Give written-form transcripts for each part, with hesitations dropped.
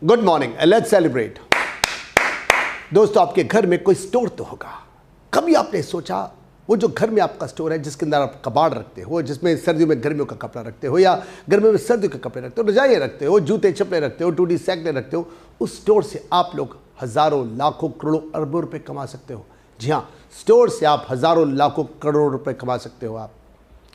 Good morning, let's celebrate. दोस्तों, आपके घर में कोई स्टोर तो होगा। कभी आपने सोचा वो जो घर में आपका स्टोर है, जिसके अंदर आप कबाड़ रखते हो, जिसमें सर्दियों में गर्मियों का कपड़ा रखते हो या गर्मियों में सर्दियों के कपड़े रखते हो, रजाइयाँ रखते हो, जूते चप्पलें रखते हो, टूटी साइकिलें रखते हो, उस स्टोर से आप लोग हज़ारों लाखों करोड़ों अरबों रुपए कमा सकते हो। जी हाँ, स्टोर से आप हज़ारों लाखों करोड़ों रुपए कमा सकते हो। आप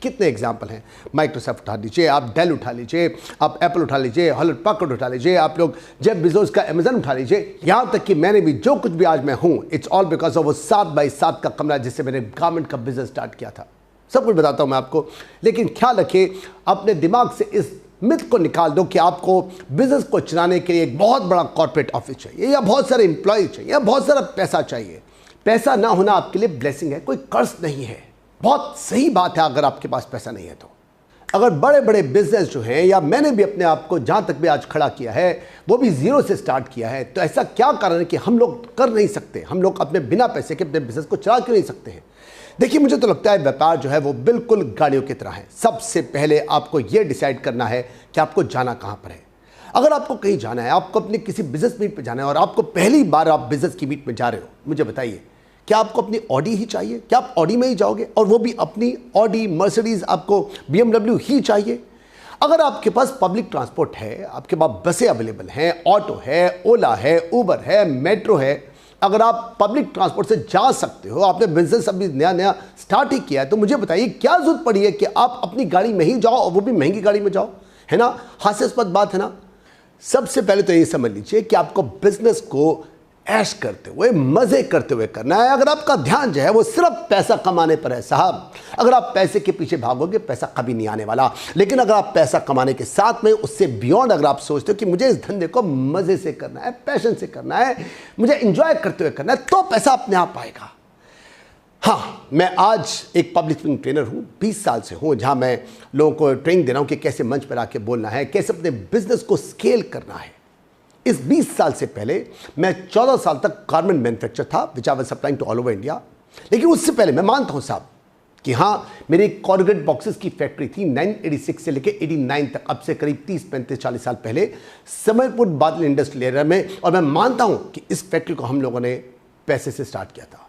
कितने एग्जाम्पल हैं। माइक्रोसॉफ्ट उठा लीजिए, आप डेल उठा लीजिए, आप एप्पल उठा लीजिए, हॉलैंड पैकर्ड उठा लीजिए, आप लोग जेफ बेजोस का अमेज़न उठा लीजिए। यहाँ तक कि मैंने भी जो कुछ भी आज मैं हूँ, इट्स ऑल बिकॉज ऑफ वो 7x7 का कमरा जिससे मैंने गारमेंट का बिजनेस स्टार्ट किया था। सब कुछ बताता हूँ मैं आपको, लेकिन ख्याल रखिए अपने दिमाग से इस मिथ को निकाल दो कि आपको बिजनेस को चलाने के लिए एक बहुत बड़ा कॉर्पोरेट ऑफिस चाहिए या बहुत सारे एम्प्लॉय चाहिए या बहुत सारा पैसा चाहिए। पैसा ना होना आपके लिए ब्लेसिंग है, कोई कर्ज नहीं है। बहुत सही बात है अगर आपके पास पैसा नहीं है तो। अगर बड़े बड़े बिजनेस जो हैं, या मैंने भी अपने आप को जहाँ तक भी आज खड़ा किया है वो भी जीरो से स्टार्ट किया है, तो ऐसा क्या कारण है कि हम लोग कर नहीं सकते? हम लोग अपने बिना पैसे के अपने बिजनेस को चला क्यों नहीं सकते हैं? देखिए, मुझे तो लगता है व्यापार जो है वो बिल्कुल गाड़ियों की तरह है। सबसे पहले आपको ये डिसाइड करना है कि आपको जाना कहाँ पर है। अगर आपको कहीं जाना है, आपको अपने किसी बिजनेस मीट पर जाना है और आपको पहली बार आप बिजनेस की मीट में जा रहे हो, मुझे बताइए क्या आपको अपनी ऑडी ही चाहिए? क्या आप ऑडी में ही जाओगे? और वो भी अपनी ऑडी, मर्सिडीज, आपको BMW ही चाहिए? अगर आपके पास पब्लिक ट्रांसपोर्ट है, आपके पास बसें अवेलेबल हैं, ऑटो है, ओला है, उबर है, मेट्रो है, अगर आप पब्लिक ट्रांसपोर्ट से जा सकते हो, आपने बिजनेस अभी नया स्टार्ट ही किया है, तो मुझे बताइए क्या जरूरत पड़ी है कि आप अपनी गाड़ी में ही जाओ और वो भी महंगी गाड़ी में जाओ? है ना, हास्यास्पद बात है ना। सबसे पहले तो ये समझ लीजिए कि आपको बिजनेस को ऐश करते हुए, मजे करते हुए करना है। अगर आपका ध्यान जो है वो सिर्फ पैसा कमाने पर है साहब, अगर आप पैसे के पीछे भागोगे पैसा कभी नहीं आने वाला। लेकिन अगर आप पैसा कमाने के साथ में उससे बियॉन्ड अगर आप सोचते हो कि मुझे इस धंधे को मजे से करना है, पैशन से करना है, मुझे एंजॉय करते हुए करना है, तो पैसा अपने आप आएगा। हाँ, मैं आज एक पब्लिक स्पीकिंग ट्रेनर हूँ, 20 साल से हूँ, जहाँ मैं लोगों को ट्रेनिंग दे रहा हूँ कि कैसे मंच पर आके बोलना है, कैसे अपने बिजनेस को स्केल करना है। इस 20 साल से पहले मैं 14 साल तक गारमेंट मैन्युफैक्चर था, which I was supplying to all over India. लेकिन उससे पहले मैं मानता हूं साहब कि हाँ, मेरी कॉर्गेट बॉक्सेस की फैक्ट्री थी 1986 से लेकर 89 तक, अब से करीब 30-35-40 साल पहले समरपुर बादल इंडस्ट्रियल एरिया में। और मैं मानता हूं कि इस फैक्ट्री को हम लोगों ने पैसे से स्टार्ट किया था।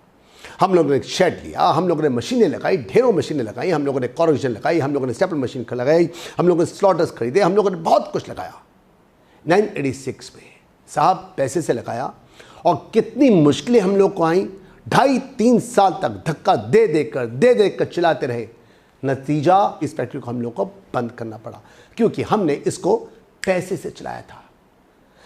हम लोगों ने शेड लिया, हम लोगों ने मशीनें लगाई, ढेरों मशीनें लगाई, हम लोगों ने कॉर्गेशन लगाई, हम लोगों ने स्टेपल मशीन लगाई, हम लोगों ने स्लॉटर्स खरीदे, हम लोगों ने बहुत कुछ लगाया 1986 में साहब, पैसे से लगाया। और कितनी मुश्किलें हम लोग को आई, 2.5-3 साल तक धक्का दे देकर चलाते रहे। नतीजा, इस फैक्ट्री को हम लोग को बंद करना पड़ा क्योंकि हमने इसको पैसे से चलाया था।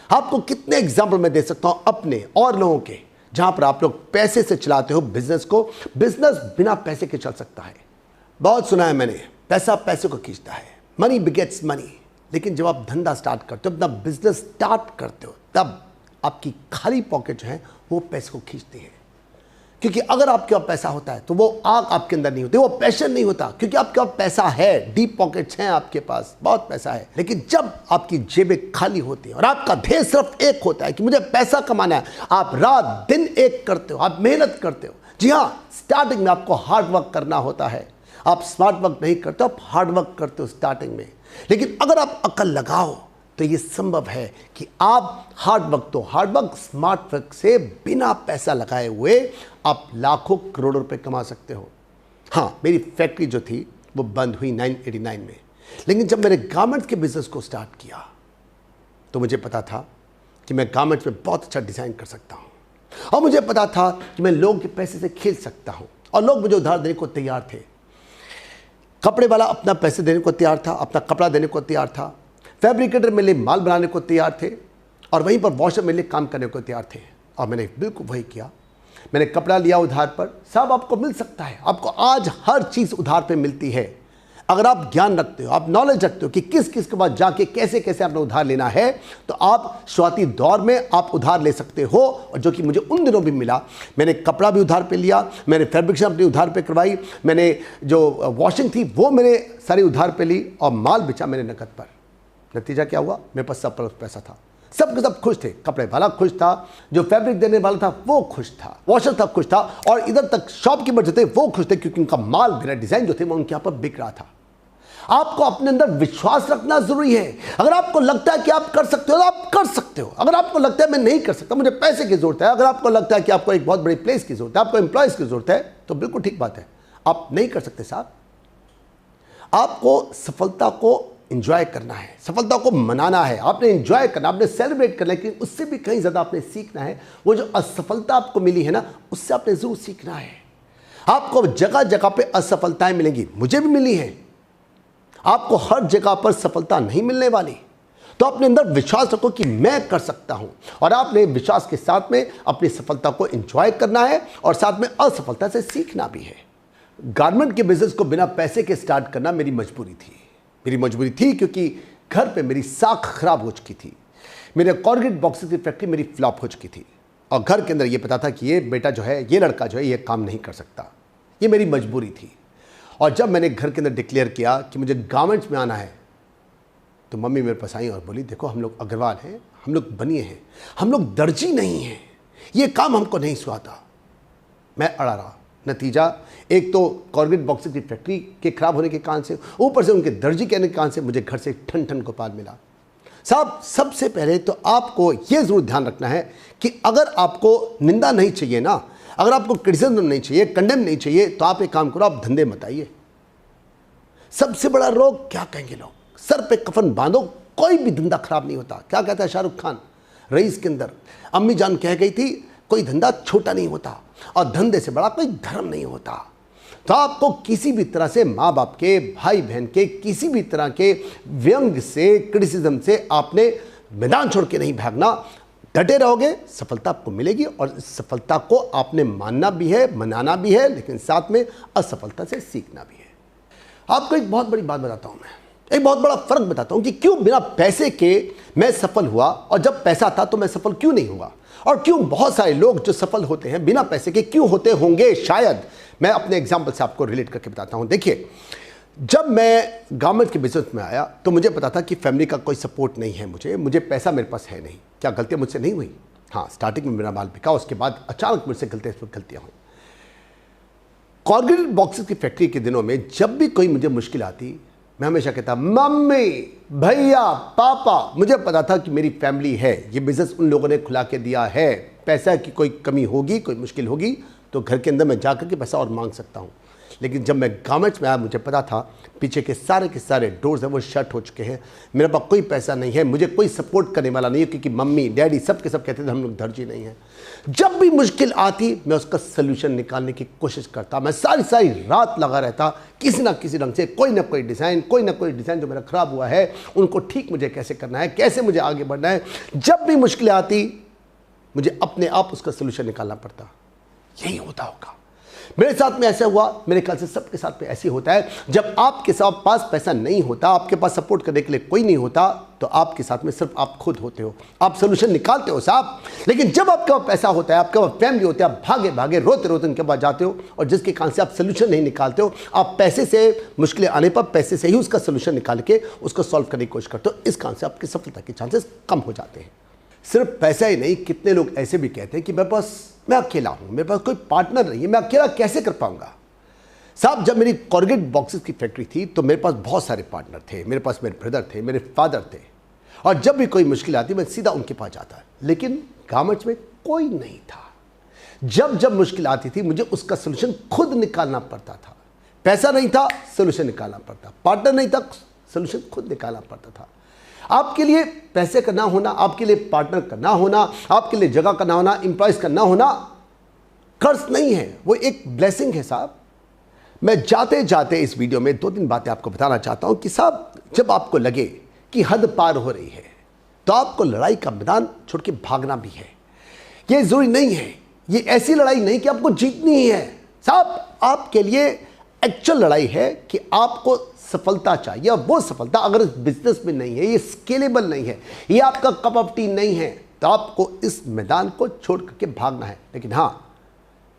आपको कितने एग्जाम्पल मैं दे सकता हूं अपने और लोगों के, जहां पर आप लोग पैसे से चलाते हो बिजनेस को। बिजनेस बिना पैसे के चल सकता है। बहुत सुना है मैंने, पैसा पैसे को खींचता है, मनी बिगेट्स मनी। लेकिन जब आप धंधा स्टार्ट करते हो, अपना बिजनेस स्टार्ट करते हो, तब आपकी खाली पॉकेट जो है वो पैसे को खींचती है। क्योंकि अगर आपके पास पैसा होता है तो वो आग आपके अंदर नहीं होती, वो पैशन नहीं होता, क्योंकि आपके पास पैसा है, डीप पॉकेट्स हैं आपके पास, बहुत पैसा है। लेकिन जब आपकी जेबें खाली होती हैं और आपका ध्येय सिर्फ एक होता है कि मुझे पैसा कमाना है, आप रात दिन एक करते हो, आप मेहनत करते हो। जी हाँ, स्टार्टिंग में आपको हार्ड वर्क करना होता है। आप स्मार्ट वर्क नहीं करते, आप हार्ड वर्क करते हो स्टार्टिंग में। लेकिन अगर आप अकल लगाओ तो ये संभव है कि आप हार्ड वर्क, स्मार्ट वर्क से बिना पैसा लगाए हुए आप लाखों करोड़ों रुपए कमा सकते हो। हाँ, मेरी फैक्ट्री जो थी वो बंद हुई 1989 में। लेकिन जब मैंने गारमेंट्स के बिजनेस को स्टार्ट किया तो मुझे पता था कि मैं गारमेंट्स में बहुत अच्छा डिज़ाइन कर सकता हूँ, और मुझे पता था कि मैं लोगों के पैसे से खेल सकता हूँ, और लोग मुझे उधार देने को तैयार थे। कपड़े वाला अपना पैसे देने को तैयार था, अपना कपड़ा देने को तैयार था, फैब्रिकेटर मेरे लिए माल बनाने को तैयार थे, और वहीं पर वॉशर मेरे लिए काम करने को तैयार थे। और मैंने बिल्कुल वही किया। मैंने कपड़ा लिया उधार पर। सब आपको मिल सकता है, आपको आज हर चीज़ उधार पे मिलती है। अगर आप ज्ञान रखते हो, आप नॉलेज रखते हो कि किस किस के पास जाके कैसे कैसे आपने उधार लेना है, तो आप शुरुआती दौर में आप उधार ले सकते हो। और जो कि मुझे उन दिनों भी मिला। मैंने कपड़ा भी उधार पे लिया, मैंने फैब्रिकेशन अपनी उधार पे करवाई, मैंने जो वॉशिंग थी वो मैंने सारी उधार पे ली, और माल बेचा मैंने नकद पर। नतीजा क्या हुआ, मेरे पास सब पैसा था, सब के सब खुश थे। कपड़े वाला खुश था, जो फैब्रिक देने वाला था वो खुश था, वॉशर था खुश था, और इधर तक शॉपकीपर जो थे वो खुश थे, क्योंकि उनका माल, मेरा डिज़ाइन जो थे वो उनके यहाँ पर बिक रहा था। आपको अपने अंदर विश्वास रखना जरूरी है। अगर आपको लगता है कि आप कर सकते हो तो आप कर सकते हो। अगर आपको लगता है मैं नहीं कर सकता, मुझे पैसे की जरूरत है, अगर आपको लगता है कि आपको एक बहुत बड़ी प्लेस की जरूरत है, आपको एम्प्लॉयज की जरूरत है, तो बिल्कुल ठीक बात है, आप नहीं कर सकते साहब। आपको सफलता को एंजॉय करना है, सफलता को मनाना है, आपने एंजॉय करना, आपने सेलिब्रेट करना है, लेकिन उससे भी कहीं ज़्यादा आपने सीखना है। वो जो असफलता आपको मिली है ना, उससे आपने जरूर सीखना है। आपको जगह जगह पे असफलताएं मिलेंगी, मुझे भी मिली है। आपको हर जगह पर सफलता नहीं मिलने वाली, तो अपने अंदर विश्वास रखो कि मैं कर सकता हूं, और आपने विश्वास के साथ में अपनी सफलता को एंजॉय करना है और साथ में असफलता से सीखना भी है। गारमेंट के बिजनेस को बिना पैसे के स्टार्ट करना मेरी मजबूरी थी। क्योंकि घर पे मेरी साख खराब हो चुकी थी, मेरे कॉर्गेट बॉक्सेस की फैक्ट्री मेरी फ्लॉप हो चुकी थी, और घर के अंदर ये पता था कि ये बेटा जो है, ये लड़का जो है, ये काम नहीं कर सकता। ये मेरी मजबूरी थी। और जब मैंने घर के अंदर डिक्लेयर किया कि मुझे गारमेंट्स में आना है, तो मम्मी मेरे पास आई और बोली, देखो हम लोग अग्रवाल हैं, हम लोग बनिए हैं, हम लोग दर्जी नहीं हैं, ये काम हमको नहीं सुहाता। मैं अड़ा रहा। नतीजा, एक तो कॉर्गेट बॉक्सेस की फैक्ट्री के खराब होने के कारण से, ऊपर से उनके दर्जी कहने के कारण से मुझे घर से ठन ठन गोपाल मिला। साहब, सबसे पहले तो आपको यह जरूर ध्यान रखना है कि अगर आपको निंदा नहीं चाहिए ना, अगर आपको क्रिटिसिज्म नहीं चाहिए, कंडेम नहीं चाहिए, तो आप एक काम करो, आप धंधे मत आइए। सबसे बड़ा रोग क्या कहेंगे लोग, सर पे कफन बांधो, कोई भी धंधा खराब नहीं होता। क्या कहता है शाहरुख खान रईस के अंदर, अम्मी जान कह गई थी, कोई धंधा छोटा नहीं होता और धंधे से बड़ा कोई धर्म नहीं होता। तो आपको किसी भी तरह से माँ बाप के, भाई बहन के, किसी भी तरह के व्यंग से, क्रिटिसिज्म से आपने मैदान छोड़ के नहीं भागना। डटे रहोगे, सफलता आपको मिलेगी, और इस सफलता को आपने मानना भी है, मनाना भी है, लेकिन साथ में असफलता से सीखना भी है। आपको एक बहुत बड़ी बात बताता हूं, मैं एक बहुत बड़ा फर्क बताता हूं कि क्यों बिना पैसे के मैं सफल हुआ, और जब पैसा था तो मैं सफल क्यों नहीं हुआ, और क्यों बहुत सारे लोग जो सफल होते हैं बिना पैसे के क्यों होते होंगे। शायद मैं अपने एग्जाम्पल से आपको रिलेट करके बताता हूं। देखिए, जब मैं गारमेंट के बिजनेस में आया तो मुझे पता था कि फैमिली का कोई सपोर्ट नहीं है, मुझे पैसा मेरे पास है नहीं। क्या गलतियां मुझसे नहीं हुई? हाँ, स्टार्टिंग में मेरा माल बिका, उसके बाद अचानक मुझसे गलतियां हुई। कॉर्गेट बॉक्सेस की फैक्ट्री के दिनों में जब भी कोई मुझे मुश्किल आती, मैं हमेशा कहता, मम्मी, भैया, पापा। मुझे पता था कि मेरी फैमिली है, ये बिजनेस उन लोगों ने खुला के दिया है। पैसा की कोई कमी होगी, कोई मुश्किल होगी, तो घर के अंदर मैं जाकर के पैसा और मांग सकता हूँ। लेकिन जब मैं गारमेंट्स में आया, मुझे पता था पीछे के सारे डोर्स हैं वो शट हो चुके हैं, मेरे पास कोई पैसा नहीं है, मुझे कोई सपोर्ट करने वाला नहीं है, क्योंकि मम्मी डैडी सब के सब कहते थे हम लोग दर्जी नहीं हैं। जब भी मुश्किल आती, मैं उसका सलूशन निकालने की कोशिश करता। मैं सारी रात लगा रहता, किसी ना किसी ढंग से कोई ना कोई डिज़ाइन जो मेरा ख़राब हुआ है, उनको ठीक मुझे कैसे करना है, कैसे मुझे आगे बढ़ना है। जब भी मुश्किल आती, मुझे अपने आप उसका सलूशन निकालना पड़ता। यही होता होगा, मेरे साथ में ऐसा हुआ, मेरे ख्याल से सबके साथ में ऐसे होता है। जब आपके साथ पास पैसा नहीं होता, आपके पास सपोर्ट करने के लिए कोई नहीं होता, तो आपके साथ में सिर्फ आप खुद होते हो, आप सोल्यूशन निकालते हो साहब। लेकिन जब आपके पास पैसा होता है, आपके पास फैमिली होती है, आप भागे रोते उनके पास जाते हो, और जिसके कारण से आप सोल्यूशन नहीं निकालते हो, आप पैसे से, मुश्किलें आने पर पैसे से ही उसका सोल्यूशन निकाल के उसको सॉल्व करने की कोशिश करते हो। इस कारण से आपकी सफलता के चांसेस कम हो जाते हैं। सिर्फ पैसा ही नहीं, कितने लोग ऐसे भी कहते हैं कि मैं अकेला हूं, मेरे पास कोई पार्टनर नहीं है, मैं अकेला कैसे कर पाऊंगा। साहब, जब मेरी कॉर्गेट बॉक्सेस की फैक्ट्री थी तो मेरे पास बहुत सारे पार्टनर थे। मेरे पास मेरे ब्रदर थे, मेरे फादर थे, और जब भी कोई मुश्किल आती मैं सीधा उनके पास जाता। लेकिन गारमेंट्स में कोई नहीं था। जब मुश्किल आती थी, मुझे उसका सोल्यूशन खुद निकालना पड़ता था। पैसा नहीं था, सोल्यूशन निकालना पड़ता। पार्टनर नहीं था, सोल्यूशन खुद निकालना पड़ता था। आपके लिए पैसे का ना होना, आपके लिए पार्टनर का ना होना, आपके लिए जगह का ना होना, एम्प्लॉयज का ना होना कर्ज नहीं है, वो एक ब्लेसिंग है साहब। मैं जाते इस वीडियो में 2-3 बातें आपको बताना चाहता हूं कि साहब, जब आपको लगे कि हद पार हो रही है, तो आपको लड़ाई का मैदान छोड़ के भागना भी है। ये जरूरी नहीं है, ये ऐसी लड़ाई नहीं कि आपको जीतनी ही है साहब। आपके लिए एक्चुअल लड़ाई है कि आपको सफलता चाहिए, और वो सफलता अगर इस बिजनेस में नहीं है, ये स्केलेबल नहीं है, ये आपका कप ऑफ टी नहीं है, तो आपको इस मैदान को छोड़ करके भागना है। लेकिन हाँ,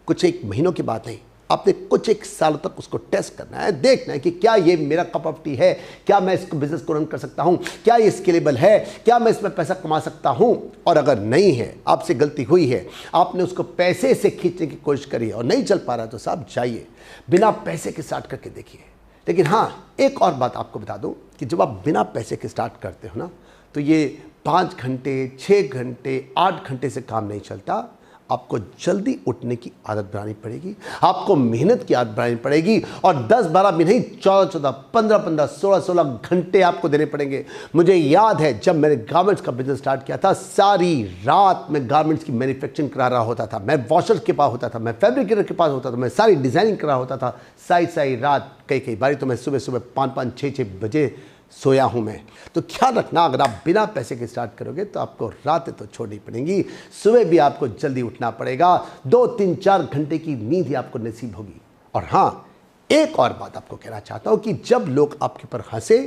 कुछ एक महीनों की बात नहीं, आपने कुछ एक साल तक उसको टेस्ट करना है, देखना है कि क्या ये मेरा कप ऑफ टी है, क्या मैं इसको बिजनेस को रन कर सकता हूं, क्या ये स्केलेबल है, क्या मैं इसमें पैसा कमा सकता हूं। और अगर नहीं है, आपसे गलती हुई है, आपने उसको पैसे से खींचने की कोशिश करी और नहीं चल पा रहा, तो साहब जाइए, बिना पैसे के स्टार्ट करके देखिए। लेकिन हाँ, एक और बात आपको बता दूं कि जब आप बिना पैसे के स्टार्ट करते हो ना, तो ये 5 घंटे, 6 घंटे, 8 घंटे से काम नहीं चलता। आपको जल्दी उठने की आदत बनानी पड़ेगी, आपको मेहनत की आदत बनानी पड़ेगी, और 10-12 भी नहीं, 14-14, 15-15, 16-16 घंटे आपको देने पड़ेंगे। मुझे याद है जब मैंने गारमेंट्स का बिजनेस स्टार्ट किया था, सारी रात मैं गारमेंट्स की मैन्युफैक्चरिंग करा रहा होता था, मैं वॉशर के पास होता था, मैं फैब्रिकेटर के पास होता था, मैं सारी डिज़ाइनिंग करा होता था, सारी रात। कई बारी तो मैं सुबह 5-5, 6-6 बजे सोया हूं मैं। तो ख्याल रखना, अगर आप बिना पैसे के स्टार्ट करोगे तो आपको रातें तो छोड़नी पड़ेंगी, सुबह भी आपको जल्दी उठना पड़ेगा, 2-3-4 घंटे की नींद ही आपको नसीब होगी। और हाँ, एक और बात आपको कहना चाहता हूं कि जब लोग आपके ऊपर हंसे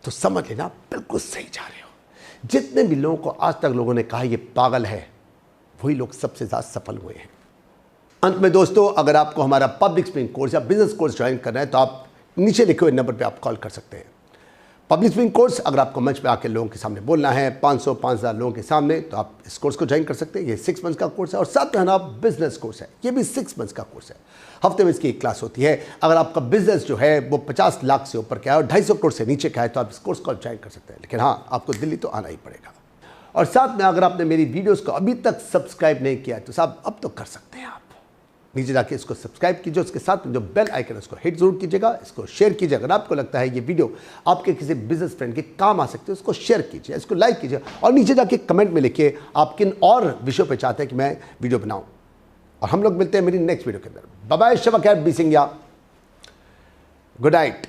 तो समझ लेना बिल्कुल सही जा रहे हो। जितने भी लोगों को आज तक लोगों ने कहा ये पागल है, वही लोग सबसे ज़्यादा सफल हुए हैं। अंत में दोस्तों, अगर आपको हमारा पब्लिक स्पीकिंग कोर्स या बिजनेस कोर्स ज्वाइन करना है तो आप नीचे लिखे हुए नंबर पर आप कॉल कर सकते हैं। पब्लिक स्पीकिंग कोर्स, अगर आपको मंच पे आके लोगों के सामने बोलना है 500-5000 लोगों के सामने, तो आप इस कोर्स को ज्वाइन कर सकते हैं। ये 6 मंथ्स का कोर्स है। और साथ में हमारा बिजनेस कोर्स है, ये भी 6 मंथ्स का कोर्स है। हफ्ते में इसकी एक क्लास होती है। अगर आपका बिजनेस जो है वो 50 लाख से ऊपर का है और 250 करोड़ से नीचे का है, तो आप इस कोर्स को ज्वाइन कर सकते हैं। लेकिन हाँ, आपको दिल्ली तो आना ही पड़ेगा। और साथ में अगर आपने मेरी वीडियोज़ को अभी तक सब्सक्राइब नहीं किया है तो साहब अब तो कर सकते हैं। आप नीचे जाके इसको सब्सक्राइब कीजिए, उसके साथ में जो बेल आइकन है उसको हिट जरूर कीजिएगा, इसको शेयर कीजिए। अगर आपको लगता है ये वीडियो आपके किसी बिजनेस फ्रेंड के काम आ सकते हैं, उसको शेयर कीजिए, इसको लाइक कीजिए, और नीचे जाके कमेंट में लिखिए आप किन और विषयों पे चाहते हैं कि मैं वीडियो बनाऊं। और हम लोग मिलते हैं मेरी नेक्स्ट वीडियो के अंदर। बाय बाय, शबा खैर, बी सिंह, गुड नाइट।